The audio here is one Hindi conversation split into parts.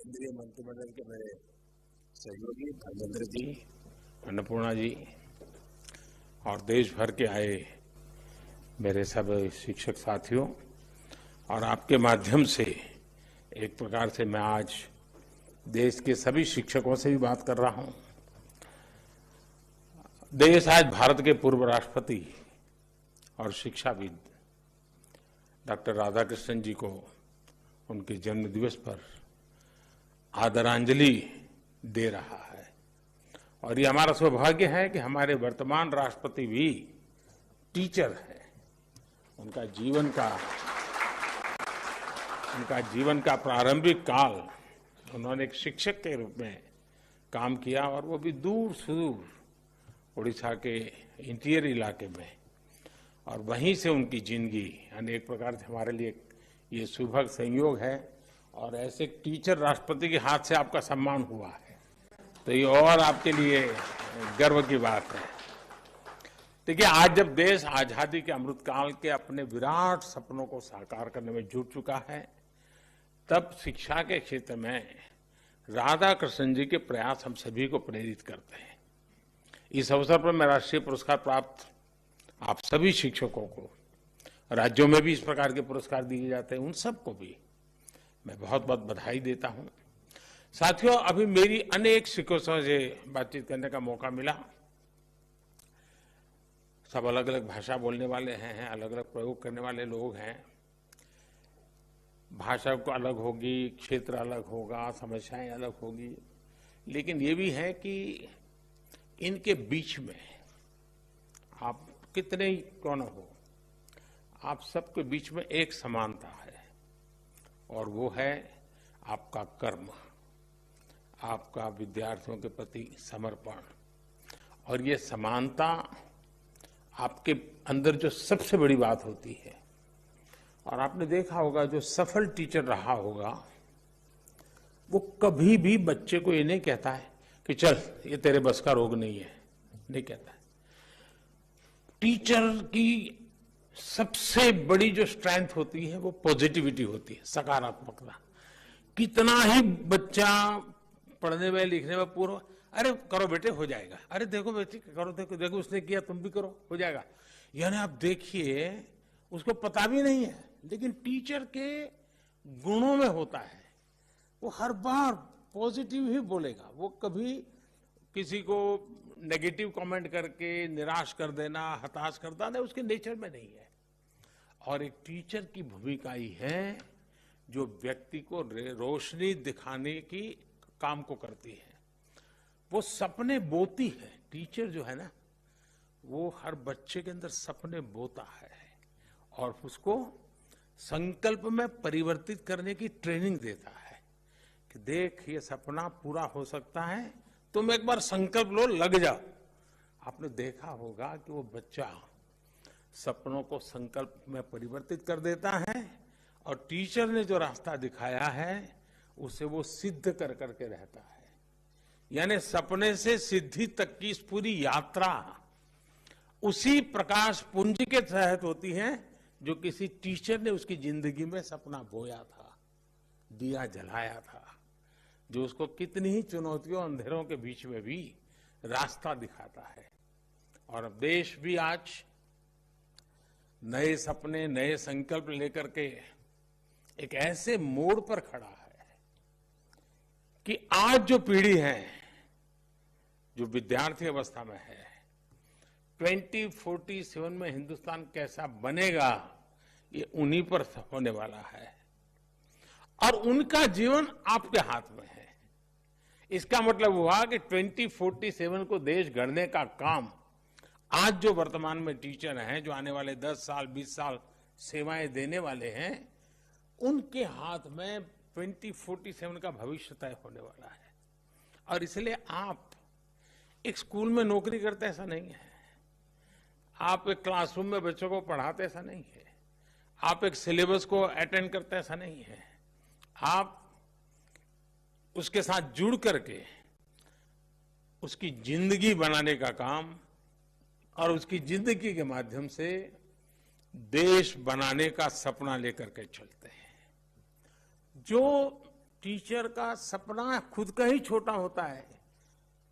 केंद्रीय मंत्रिमंडल के मेरे सहयोगी धर्मेंद्र जी, अन्नपूर्णा जी और देश भर के आए मेरे सब शिक्षक साथियों, और आपके माध्यम से एक प्रकार से मैं आज देश के सभी शिक्षकों से भी बात कर रहा हूं। देश आज भारत के पूर्व राष्ट्रपति और शिक्षाविद डॉक्टर राधाकृष्णन जी को उनके जन्म दिवस पर आदरांजलि दे रहा है। और ये हमारा सौभाग्य है कि हमारे वर्तमान राष्ट्रपति भी टीचर हैं। उनका जीवन का प्रारंभिक काल उन्होंने एक शिक्षक के रूप में काम किया, और वो भी दूर सुदूर उड़ीसा के इंटीरियर इलाके में, और वहीं से उनकी जिंदगी अनेक प्रकार से हमारे लिए ये सुभग संयोग है। और ऐसे टीचर राष्ट्रपति के हाथ से आपका सम्मान हुआ है, तो ये और आपके लिए गर्व की बात है। देखिए, आज जब देश आजादी के अमृतकाल के अपने विराट सपनों को साकार करने में जुट चुका है, तब शिक्षा के क्षेत्र में राधाकृष्णन जी के प्रयास हम सभी को प्रेरित करते हैं। इस अवसर पर मैं राष्ट्रीय पुरस्कार प्राप्त आप सभी शिक्षकों को, राज्यों में भी इस प्रकार के पुरस्कार दिए जाते हैं, उन सबको भी मैं बहुत बहुत बधाई देता हूं। साथियों, अभी मेरी अनेक शिक्षकों से बातचीत करने का मौका मिला। सब अलग अलग भाषा बोलने वाले हैं, अलग अलग प्रयोग करने वाले लोग हैं। भाषा को अलग होगी, क्षेत्र अलग होगा, समस्याएं अलग होगी, लेकिन ये भी है कि इनके बीच में आप कितने ही कौन हो, आप सबके बीच में एक समानता है, और वो है आपका कर्म, आपका विद्यार्थियों के प्रति समर्पण। और ये समानता आपके अंदर जो सबसे बड़ी बात होती है, और आपने देखा होगा जो सफल टीचर रहा होगा वो कभी भी बच्चे को ये नहीं कहता है कि चल ये तेरे बस का रोग नहीं है, नहीं कहता है। टीचर की सबसे बड़ी जो स्ट्रेंथ होती है वो पॉजिटिविटी होती है, सकारात्मकता। कितना ही बच्चा पढ़ने में लिखने में पूर्व, अरे करो बेटे हो जाएगा, अरे देखो बेटे करो, देखो देखो उसने किया तुम भी करो हो जाएगा, यानी आप देखिए उसको पता भी नहीं है, लेकिन टीचर के गुणों में होता है। वो हर बार पॉजिटिव ही बोलेगा, वो कभी किसी को नेगेटिव कमेंट करके निराश कर देना, हताश कर देना उसके नेचर में नहीं है। और एक टीचर की भूमिका ही है जो व्यक्ति को रोशनी दिखाने की काम को करती है, वो सपने बोती है। टीचर जो है ना, वो हर बच्चे के अंदर सपने बोता है और उसको संकल्प में परिवर्तित करने की ट्रेनिंग देता है कि देख ये सपना पूरा हो सकता है, तुम एक बार संकल्प लो, लग जाओ। आपने देखा होगा कि वो बच्चा सपनों को संकल्प में परिवर्तित कर देता है, और टीचर ने जो रास्ता दिखाया है उसे वो सिद्ध कर करके रहता है। यानी सपने से सिद्धि तक की इस पूरी यात्रा उसी प्रकाश पुंज के तहत होती है जो किसी टीचर ने उसकी जिंदगी में सपना बोया था, दिया जलाया था, जो उसको कितनी ही चुनौतियों अंधेरों के बीच में भी रास्ता दिखाता है। और अब देश भी आज नए सपने, नए संकल्प लेकर के एक ऐसे मोड़ पर खड़ा है कि आज जो पीढ़ी है, जो विद्यार्थी अवस्था में है, 2047 में हिंदुस्तान कैसा बनेगा ये उन्हीं पर होने वाला है, और उनका जीवन आपके हाथ में है। इसका मतलब हुआ कि 2047 को देश गढ़ने का काम आज जो वर्तमान में टीचर हैं, जो आने वाले 10 साल 20 साल सेवाएं देने वाले हैं, उनके हाथ में 2047 का भविष्य तय होने वाला है। और इसलिए आप एक स्कूल में नौकरी करते ऐसा नहीं है, आप एक क्लासरूम में बच्चों को पढ़ाते ऐसा नहीं है, आप एक सिलेबस को अटेंड करते ऐसा नहीं है, आप उसके साथ जुड़ करके उसकी जिंदगी बनाने का काम और उसकी जिंदगी के माध्यम से देश बनाने का सपना लेकर के चलते हैं। जो टीचर का सपना खुद का ही छोटा होता है,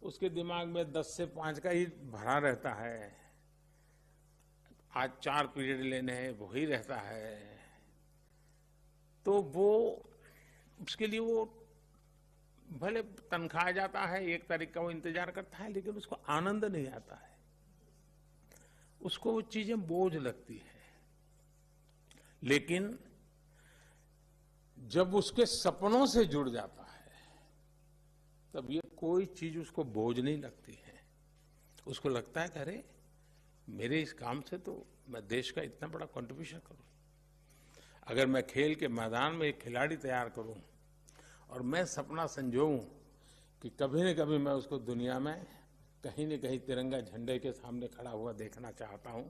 उसके दिमाग में 10 से 5 का ही भरा रहता है। आज 4 पीरियड लेने हैं वही रहता है, तो वो उसके लिए वो भले तनख्वाह जाता है, 1 तारीख का वो इंतजार करता है, लेकिन उसको आनंद नहीं आता है, उसको वो चीजें बोझ लगती है। लेकिन जब उसके सपनों से जुड़ जाता है तब ये कोई चीज उसको बोझ नहीं लगती है। उसको लगता है कि अरे मेरे इस काम से तो मैं देश का इतना बड़ा कंट्रीब्यूशन करूं। अगर मैं खेल के मैदान में एक खिलाड़ी तैयार करूं और मैं सपना संजोऊं कि कभी न कभी मैं उसको दुनिया में कहीं न कहीं तिरंगा झंडे के सामने खड़ा हुआ देखना चाहता हूं,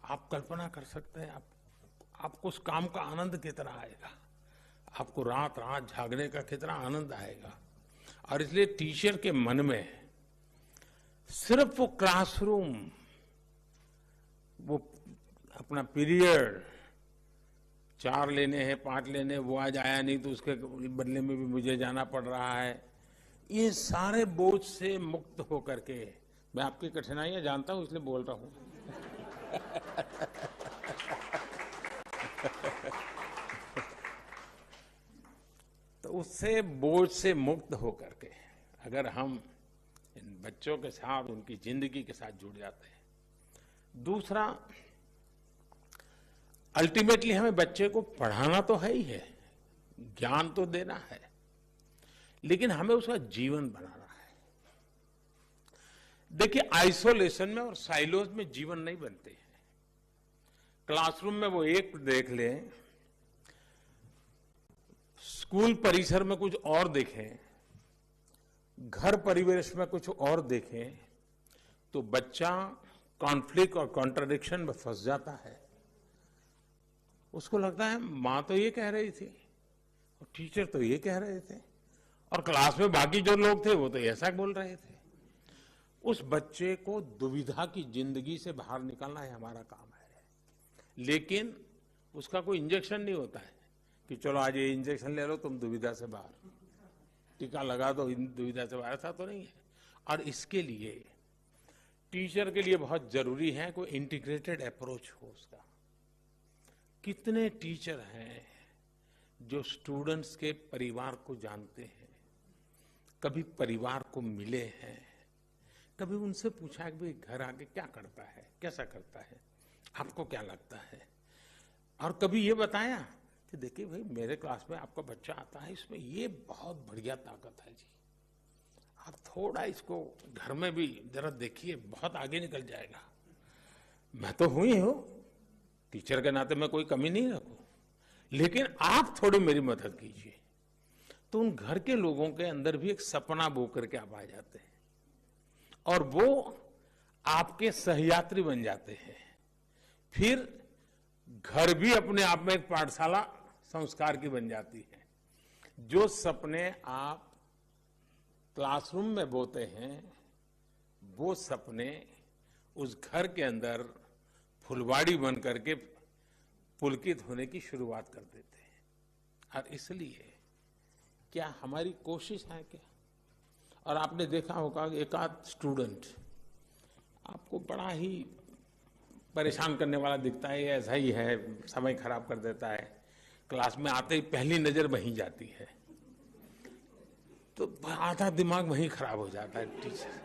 आप कल्पना कर सकते हैं आपको उस काम का आनंद कितना आएगा, आपको रात रात जागने का कितना आनंद आएगा। और इसलिए टीचर के मन में सिर्फ वो क्लासरूम, वो अपना पीरियड 4 लेने हैं 5 लेने, वो आज आया नहीं तो उसके बदले में भी मुझे जाना पड़ रहा है, ये सारे बोझ से मुक्त होकर के, मैं आपकी कठिनाइयां जानता हूं इसलिए बोल रहा हूं तो उससे बोझ से मुक्त होकर के अगर हम इन बच्चों के साथ उनकी जिंदगी के साथ जुड़ जाते हैं। दूसरा, अल्टीमेटली हमें बच्चे को पढ़ाना तो है ही है, ज्ञान तो देना है, लेकिन हमें उसका जीवन बनाना है। देखिए, आइसोलेशन में और साइलोज में जीवन नहीं बनते हैं। क्लासरूम में वो एक देख लें, स्कूल परिसर में कुछ और देखें, घर परिवेश में कुछ और देखें, तो बच्चा कॉन्फ्लिक्ट और कॉन्ट्रडिक्शन में फंस जाता है। उसको लगता है मां तो ये कह रही थी और टीचर तो ये कह रहे थे और क्लास में बाकी जो लोग थे वो तो ऐसा बोल रहे थे। उस बच्चे को दुविधा की जिंदगी से बाहर निकालना है हमारा काम है। लेकिन उसका कोई इंजेक्शन नहीं होता है कि चलो आज ये इंजेक्शन ले लो तुम दुविधा से बाहर, टीका लगा दो दुविधा से बाहर, ऐसा तो नहीं है। और इसके लिए टीचर के लिए बहुत जरूरी है कोई इंटीग्रेटेड अप्रोच हो उसका। कितने टीचर हैं जो स्टूडेंट्स के परिवार को जानते हैं, कभी परिवार को मिले हैं, कभी उनसे पूछा कि भाई घर आके क्या करता है, कैसा करता है, आपको क्या लगता है, और कभी ये बताया कि देखिए भाई मेरे क्लास में आपका बच्चा आता है, इसमें ये बहुत बढ़िया ताकत है जी, आप थोड़ा इसको घर में भी जरा देखिए, बहुत आगे निकल जाएगा। मैं तो हुई हूं टीचर के नाते, मैं कोई कमी नहीं रखूं, लेकिन आप थोड़ी मेरी मदद कीजिए। तो उन घर के लोगों के अंदर भी एक सपना बो करके आप आ जाते हैं और वो आपके सहयात्री बन जाते हैं। फिर घर भी अपने आप में एक पाठशाला संस्कार की बन जाती है। जो सपने आप क्लासरूम में बोते हैं वो सपने उस घर के अंदर फुलवाड़ी बन करके पुलकित होने की शुरुआत कर देते हैं। और इसलिए क्या हमारी कोशिश है क्या? और आपने देखा होगा एक आध स्टूडेंट आपको बड़ा ही परेशान करने वाला दिखता है, ऐसा ही है, समय खराब कर देता है, क्लास में आते ही पहली नजर वहीं जाती है, तो आधा दिमाग वहीं खराब हो जाता है। टीचर,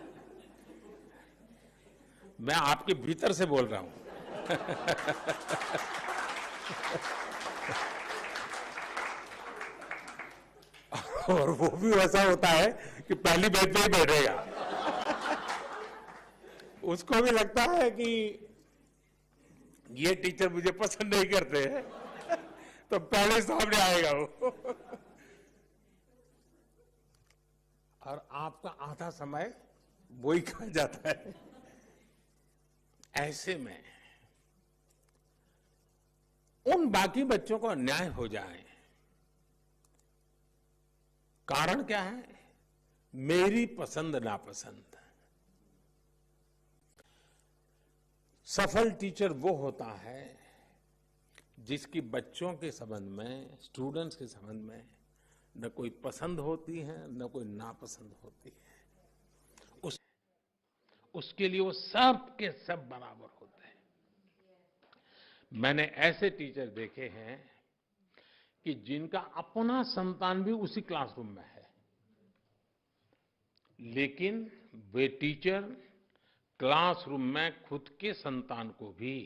मैं आपके भीतर से बोल रहा हूं और वो भी वैसा होता है कि पहली बेंच पे ही बैठेगा। उसको भी लगता है कि ये टीचर मुझे पसंद नहीं करते हैं तो पहले सामने आएगा वो। और आपका आधा समय वही खा जाता है। ऐसे में उन बाकी बच्चों को अन्याय हो जाए, कारण क्या है? मेरी पसंद नापसंद। सफल टीचर वो होता है जिसकी बच्चों के संबंध में, स्टूडेंट्स के संबंध में न कोई पसंद होती है, न कोई नापसंद होती है। उसके लिए वो सब के सब बराबर होते हैं। मैंने ऐसे टीचर देखे हैं कि जिनका अपना संतान भी उसी क्लासरूम में है, लेकिन वे टीचर क्लासरूम में खुद के संतान को भी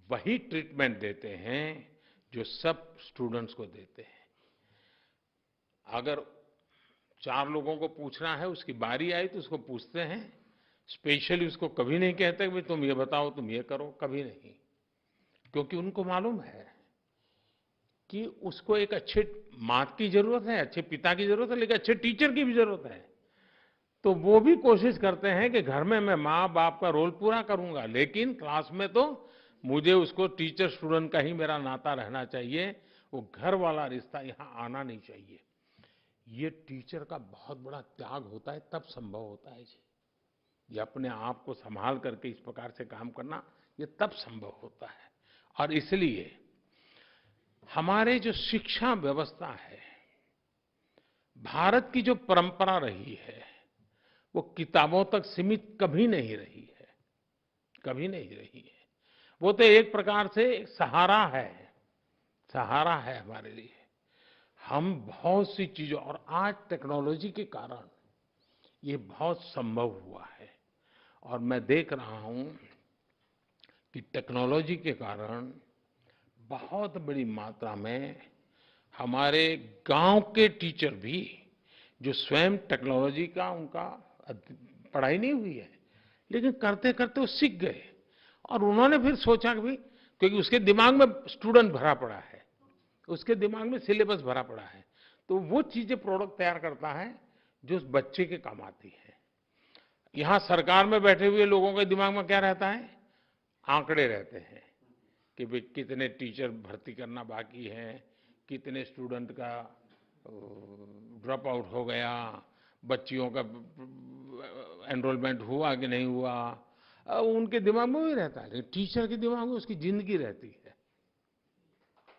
वही ट्रीटमेंट देते हैं जो सब स्टूडेंट्स को देते हैं। अगर 4 लोगों को पूछना है, उसकी बारी आई तो उसको पूछते हैं, स्पेशली उसको कभी नहीं कहते कि तुम ये बताओ, तुम ये करो, कभी नहीं, क्योंकि उनको मालूम है कि उसको एक अच्छे माँ की जरूरत है, अच्छे पिता की जरूरत है, लेकिन अच्छे टीचर की भी जरूरत है। तो वो भी कोशिश करते हैं कि घर में मैं माँ बाप का रोल पूरा करूंगा, लेकिन क्लास में तो मुझे उसको टीचर स्टूडेंट का ही मेरा नाता रहना चाहिए, वो घर वाला रिश्ता यहाँ आना नहीं चाहिए। ये टीचर का बहुत बड़ा त्याग होता है, तब संभव होता है जी। ये अपने आप को संभाल करके इस प्रकार से काम करना, ये तब संभव होता है। और इसलिए हमारे जो शिक्षा व्यवस्था है, भारत की जो परंपरा रही है, वो किताबों तक सीमित कभी नहीं रही है, कभी नहीं रही है। वो तो एक प्रकार से एक सहारा है, सहारा है हमारे लिए। हम बहुत सी चीजों, और आज टेक्नोलॉजी के कारण ये बहुत संभव हुआ है। और मैं देख रहा हूं कि टेक्नोलॉजी के कारण बहुत बड़ी मात्रा में हमारे गांव के टीचर भी, जो स्वयं टेक्नोलॉजी का उनका पढ़ाई नहीं हुई है, लेकिन करते करते वो सीख गए, और उन्होंने फिर सोचा कि भाई, क्योंकि उसके दिमाग में स्टूडेंट भरा पड़ा है, उसके दिमाग में सिलेबस भरा पड़ा है, तो वो चीजें प्रोडक्ट तैयार करता है जो उस बच्चे के काम आती है। यहां सरकार में बैठे हुए लोगों के दिमाग में क्या रहता है? आंकड़े रहते हैं कि भाई कितने टीचर भर्ती करना बाकी है, कितने स्टूडेंट का ड्रॉप आउट हो गया, बच्चियों का एनरोलमेंट हुआ कि नहीं हुआ, उनके दिमाग में भी रहता है। लेकिन टीचर के दिमाग में उसकी जिंदगी रहती है।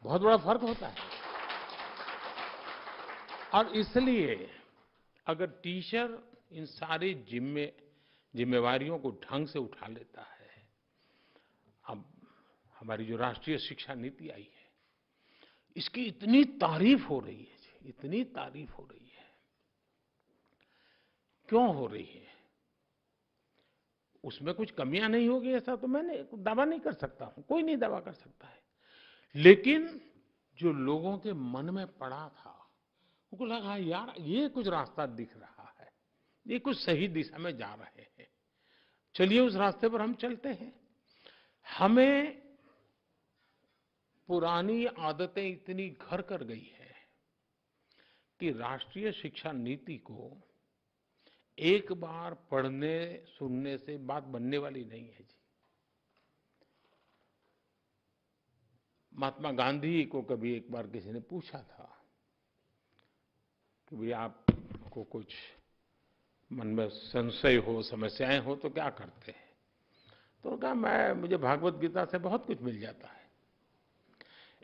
बहुत बड़ा फर्क होता है। और इसलिए अगर टीचर इन सारी जिम्मेवारियों को ढंग से उठा लेता है, अब हमारी जो राष्ट्रीय शिक्षा नीति आई है, इसकी इतनी तारीफ हो रही है, इतनी तारीफ हो रही है। क्यों हो रही है? उसमें कुछ कमियां नहीं होगी ऐसा तो मैंने दावा नहीं कर सकता हूं, कोई नहीं दावा कर सकता है। लेकिन जो लोगों के मन में पड़ा था, उनको लगा यार ये कुछ रास्ता दिख रहा है, ये कुछ सही दिशा में जा रहे हैं, चलिए उस रास्ते पर हम चलते हैं। हमें पुरानी आदतें इतनी घर कर गई है कि राष्ट्रीय शिक्षा नीति को एक बार पढ़ने सुनने से बात बनने वाली नहीं है जी। महात्मा गांधी को कभी एक बार किसी ने पूछा था कि भाई आपको कुछ मन में संशय हो, समस्याएं हो तो क्या करते हैं? तो कहा मुझे भागवत गीता से बहुत कुछ मिल जाता है।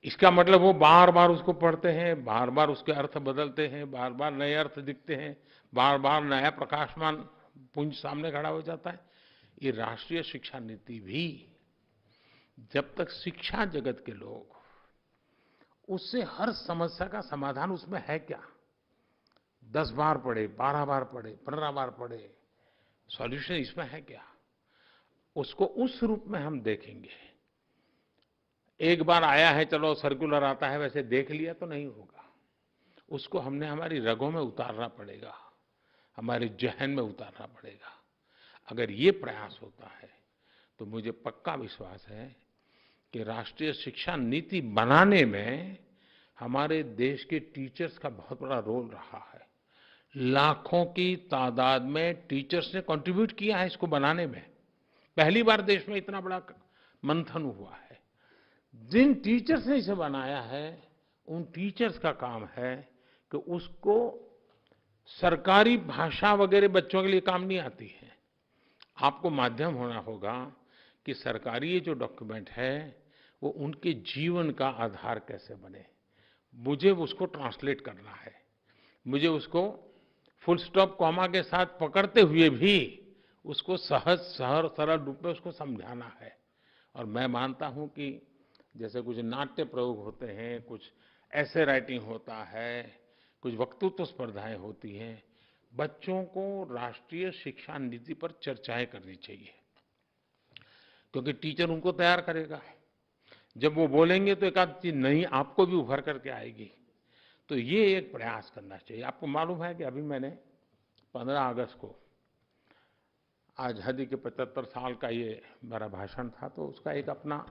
इसका मतलब वो बार बार उसको पढ़ते हैं, बार बार उसके अर्थ बदलते हैं, बार बार नए अर्थ दिखते हैं, बार बार नया प्रकाशमान पुंज सामने खड़ा हो जाता है। ये राष्ट्रीय शिक्षा नीति भी जब तक शिक्षा जगत के लोग उससे हर समस्या का समाधान उसमें है क्या, 10 बार पढ़े, 12 बार पढ़े, 15 बार पढ़े, सॉल्यूशन इसमें है क्या, उसको उस रूप में हम देखेंगे। एक बार आया है, चलो सर्कुलर आता है, वैसे देख लिया तो नहीं होगा। उसको हमने हमारी रगों में उतारना पड़ेगा, हमारे जहन में उतारना पड़ेगा। अगर ये प्रयास होता है तो मुझे पक्का विश्वास है कि राष्ट्रीय शिक्षा नीति बनाने में हमारे देश के टीचर्स का बहुत बड़ा रोल रहा है। लाखों की तादाद में टीचर्स ने कंट्रीब्यूट किया है इसको बनाने में। पहली बार देश में इतना बड़ा मंथन हुआ है। जिन टीचर्स ने इसे बनाया है, उन टीचर्स का काम है कि उसको सरकारी भाषा वगैरह बच्चों के लिए काम नहीं आती है। आपको माध्यम होना होगा कि सरकारी ये जो डॉक्यूमेंट है वो उनके जीवन का आधार कैसे बने, मुझे उसको ट्रांसलेट करना है, मुझे उसको फुल स्टॉप कॉमा के साथ पकड़ते हुए भी उसको सहज सरल रूप में उसको समझाना है। और मैं मानता हूं कि जैसे कुछ नाट्य प्रयोग होते हैं, कुछ ऐसे राइटिंग होता है, कुछ वक्तृत्व स्पर्धाएं होती हैं, बच्चों को राष्ट्रीय शिक्षा नीति पर चर्चाएं करनी चाहिए, क्योंकि टीचर उनको तैयार करेगा। जब वो बोलेंगे तो एक आध चीज नई आपको भी उभर करके आएगी। तो ये एक प्रयास करना चाहिए। आपको मालूम है कि अभी मैंने 15 अगस्त को आज़ादी के 75 साल का ये मेरा भाषण था, तो उसका एक अपना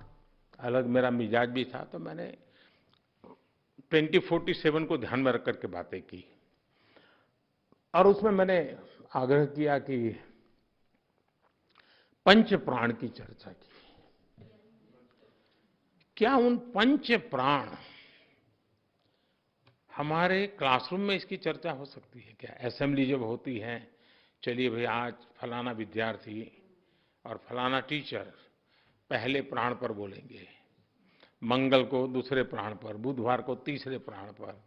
अलग मेरा मिजाज भी था। तो मैंने 2047 को ध्यान में रख करके बातें की और उसमें मैंने आग्रह किया कि पंच प्राण की चर्चा की। क्या उन पंच प्राण हमारे क्लासरूम में इसकी चर्चा हो सकती है क्या? असेंबली जब होती है, चलिए भाई आज फलाना विद्यार्थी और फलाना टीचर पहले प्राण पर बोलेंगे, मंगल को दूसरे प्राण पर, बुधवार को तीसरे प्राण पर,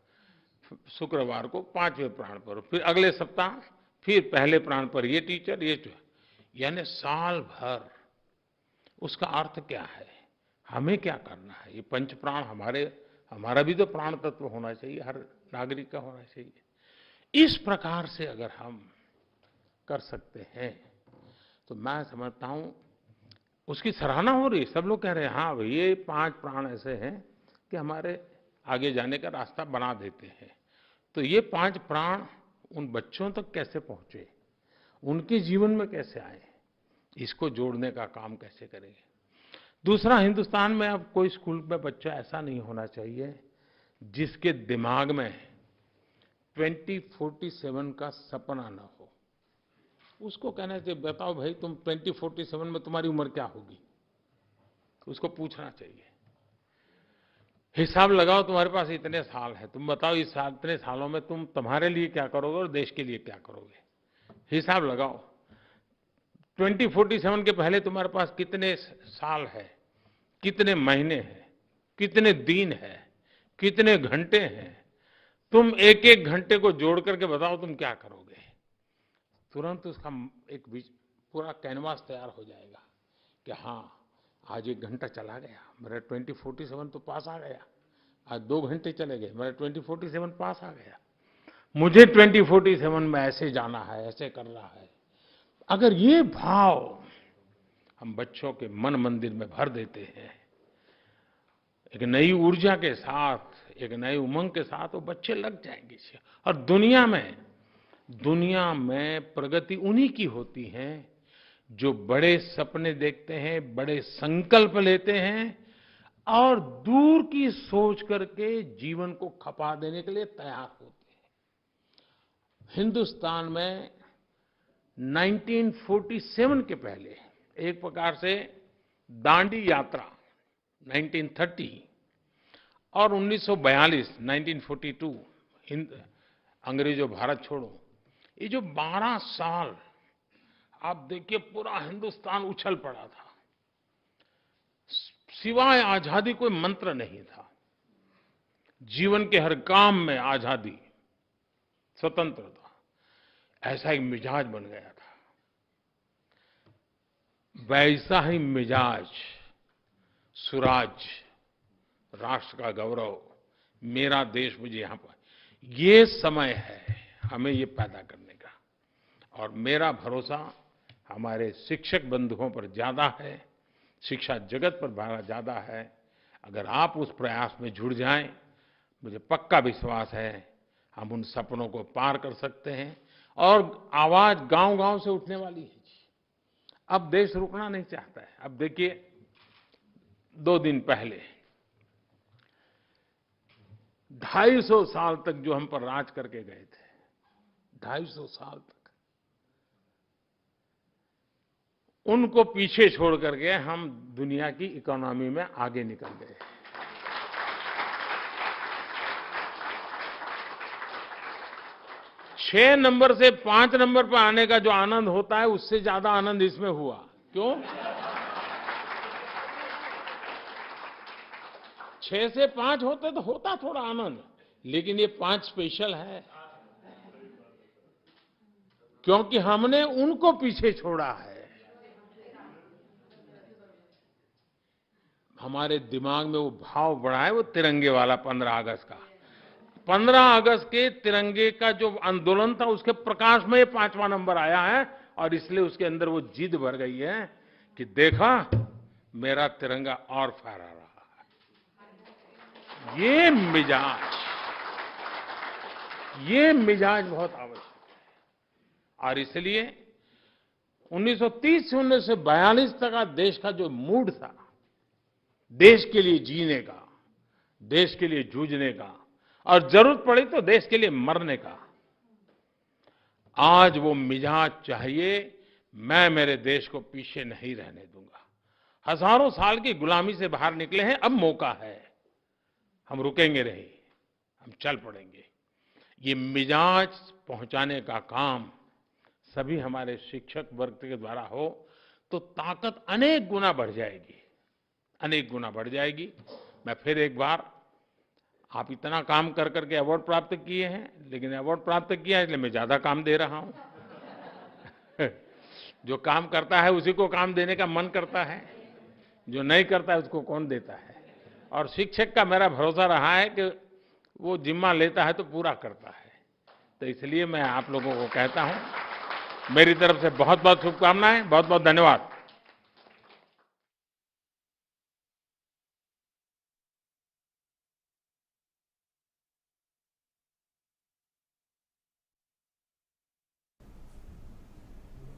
शुक्रवार को पांचवें प्राण पर, फिर अगले सप्ताह फिर पहले प्राण पर ये टीचर यानी साल भर। उसका अर्थ क्या है? हमें क्या करना है? ये पंच प्राण हमारा भी तो प्राण तत्व होना चाहिए, हर नागरिक का होना चाहिए। इस प्रकार से अगर हम कर सकते हैं तो मैं समझता हूं उसकी सराहना हो रही है। सब लोग कह रहे हैं हाँ भाई ये 5 प्राण ऐसे हैं कि हमारे आगे जाने का रास्ता बना देते हैं। तो ये 5 प्राण उन बच्चों तक कैसे पहुंचे, उनके जीवन में कैसे आए, इसको जोड़ने का काम कैसे करेंगे। दूसरा, हिंदुस्तान में अब कोई स्कूल में बच्चा ऐसा नहीं होना चाहिए जिसके दिमाग में 2047 का सपना न हो। उसको कहना चाहिए बताओ भाई तुम 2047 में तुम्हारी उम्र क्या होगी, उसको पूछना चाहिए। हिसाब लगाओ, तुम्हारे पास इतने साल है, तुम बताओ इस साल इतने सालों में तुम तुम्हारे लिए क्या करोगे और देश के लिए क्या करोगे। हिसाब लगाओ 2047 के पहले तुम्हारे पास कितने साल है, कितने महीने हैं, कितने दिन है, कितने घंटे हैं। तुम एक एक घंटे को जोड़ करके बताओ तुम क्या करोगे। तुरंत उसका एक पूरा कैनवास तैयार हो जाएगा कि हाँ आज 1 घंटा चला गया, मेरा 2047 तो पास आ गया। आज 2 घंटे चले गए, मेरा 2047 पास आ गया। मुझे 2047 में ऐसे जाना है, ऐसे करना है। अगर ये भाव हम बच्चों के मन मंदिर में भर देते हैं, एक नई ऊर्जा के साथ, एक नई उमंग के साथ, वो बच्चे लग जाएंगे। और दुनिया में प्रगति उन्हीं की होती है जो बड़े सपने देखते हैं, बड़े संकल्प लेते हैं और दूर की सोच करके जीवन को खपा देने के लिए तैयार होते हैं। हिंदुस्तान में 1947 के पहले एक प्रकार से दांडी यात्रा 1930 और 1942 1942 अंग्रेजों भारत छोड़ो, ये जो 12 साल आप देखिए पूरा हिंदुस्तान उछल पड़ा था। सिवाय आजादी कोई मंत्र नहीं था। जीवन के हर काम में आजादी, स्वतंत्रता, ऐसा एक मिजाज बन गया था। वैसा ही मिजाज, सुराज, राष्ट्र का गौरव, मेरा देश मुझे यहां पर, ये समय है हमें ये पैदा करने का। और मेरा भरोसा हमारे शिक्षक बंधुओं पर ज्यादा है, शिक्षा जगत पर ज्यादा है। अगर आप उस प्रयास में जुड़ जाएं, मुझे पक्का विश्वास है हम उन सपनों को पार कर सकते हैं। और आवाज गांव-गांव से उठने वाली है। अब देश रुकना नहीं चाहता है। अब देखिए 2 दिन पहले 250 साल तक जो हम पर राज करके गए थे, 250 साल तक, उनको पीछे छोड़ करके हम दुनिया की इकोनॉमी में आगे निकल गए। छह नंबर से 5 नंबर पर आने का जो आनंद होता है, उससे ज्यादा आनंद इसमें हुआ। क्यों? 6 से 5 होते तो होता थोड़ा आनंद, लेकिन ये 5 स्पेशल है क्योंकि हमने उनको पीछे छोड़ा है। हमारे दिमाग में वो भाव बढ़ा है, वो तिरंगे वाला 15 अगस्त का। 15 अगस्त के तिरंगे का जो आंदोलन था उसके प्रकाश में ये 5वां नंबर आया है, और इसलिए उसके अंदर वो जिद भर गई है कि देखा मेरा तिरंगा और फहरा रहा है। ये मिजाज बहुत आवश्यक है। और इसलिए 1930 से 1942 तक का देश का जो मूड था, देश के लिए जीने का, देश के लिए जूझने का, और जरूरत पड़ी तो देश के लिए मरने का, आज वो मिजाज चाहिए। मैं मेरे देश को पीछे नहीं रहने दूंगा। हजारों साल की गुलामी से बाहर निकले हैं, अब मौका है, हम रुकेंगे नहीं, हम चल पड़ेंगे। ये मिजाज पहुंचाने का काम सभी हमारे शिक्षक वर्ग के द्वारा हो तो ताकत अनेक गुना बढ़ जाएगी, अनेक गुना बढ़ जाएगी। मैं फिर एक बार, आप इतना काम कर करके अवार्ड प्राप्त किए हैं, लेकिन अवार्ड प्राप्त किया है इसलिए मैं ज्यादा काम दे रहा हूं। जो काम करता है उसी को काम देने का मन करता है, जो नहीं करता है उसको कौन देता है। और शिक्षक का मेरा भरोसा रहा है कि वो जिम्मा लेता है तो पूरा करता है। तो इसलिए मैं आप लोगों को कहता हूं, मेरी तरफ से बहुत बहुत शुभकामनाएं, बहुत बहुत धन्यवाद।